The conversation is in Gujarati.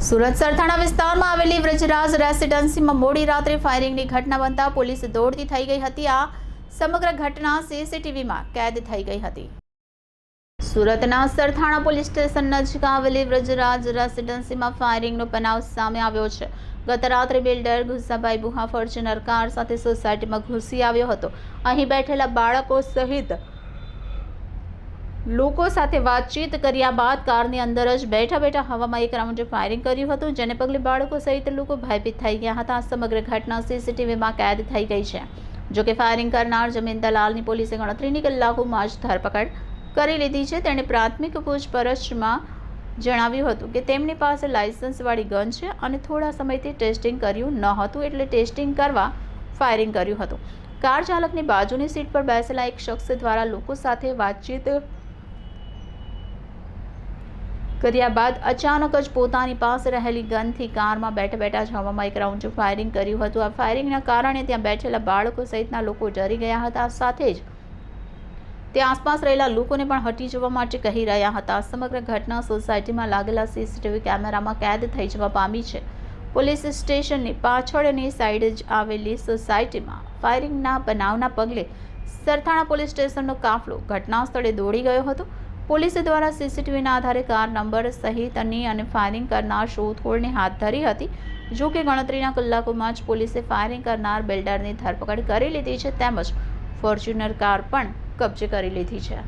સુરત સરથાણા વિસ્તારમાં આવેલી વ્રજરાજ રેસિડેન્સીમાં મોડી રાત્રે ફાયરિંગની ઘટના બનતા પોલીસ દોડતી થઈ ગઈ હતી। આ સમગ્ર ઘટના સીસીટીવીમાં કેદ થઈ ગઈ હતી। સુરતના સરથાણા પોલીસ સ્ટેશન નજીક આવેલી વ્રજરાજ રેસિડેન્સીમાં ફાયરિંગનો બનાવ સામે આવ્યો છે। ગત રાત્રે બિલ્ડર ગુસ્સાભાઈ બુહા ફોર્ચ્યુનર કાર સાથે સોસાયટીમાં ઘૂસી આવ્યો હતો। અહીં બેઠેલા બાળકો સહિત લોકો સાથે વાતચીત કર્યા બાદ કારની અંદર જ બેઠા બેઠા હવામાં એક રાઉન્ડ ફાયરિંગ કર્યું હતું, જેને પગલે બાળકો સહિત લોકો ભયભીત થઈ ગયા હતા। સમગ્ર ઘટના સીસીટીવીમાં કેદ થઈ ગઈ છે। જોકે ફાયરિંગ કરનાર જમીન દલાલની પોલીસે ગણતરીની કલાકોમાં જ ધરપકડ કરી લીધી છે। તેણે પ્રાથમિક પૂછપરછમાં જણાવ્યું હતું કે તેમની પાસે લાયસન્સવાળી ગન છે અને થોડા સમયથી ટેસ્ટિંગ કર્યું ન હતું, એટલે ટેસ્ટિંગ કરવા ફાયરિંગ કર્યું હતું। કાર ચાલકની બાજુની સીટ પર બેસેલા એક શખ્સ દ્વારા લોકો સાથે વાતચીત કર્યા બાદ અચાનક જ પોતાની પાસે રહેલી ગનથી કારમાં બેઠા બેઠા જ હવામાં એક રાઉન્ડ ફાયરિંગ કર્યું હતું। આ ફાયરિંગના કારણે ત્યાં બેઠેલા બાળકો સહિતના લોકો ડરી ગયા હતા। સાથે જ ત્યાં આસપાસ રહેલા લોકોને પણ હટી જવા માટે કહી રહ્યા હતા। સમગ્ર ઘટના સોસાયટીમાં લાગેલા સીસીટીવી કેમેરામાં કેદ થઈ જવા પામી છે। પોલીસ સ્ટેશનની પાછળની સાઈડ જ આવેલી સોસાયટીમાં ફાયરિંગના બનાવના પગલે સરથાણા પોલીસ સ્ટેશનનો કાફલો ઘટના સ્થળે દોડી ગયો હતો। પોલીસ દ્વારા સીસીટીવીના આધારે કાર નંબર સહિતની અને ફાયરિંગ કરનાર શોધખોળને હાથ ધરી હતી। જો કે ગણતરીના કલાકોમાં જ પોલીસે ફાયરિંગ કરનાર બિલ્ડરની ધરપકડ કરી લીધી છે, તેમજ ફોર્ચ્યુનર કાર પણ કબજે કરી લીધી છે।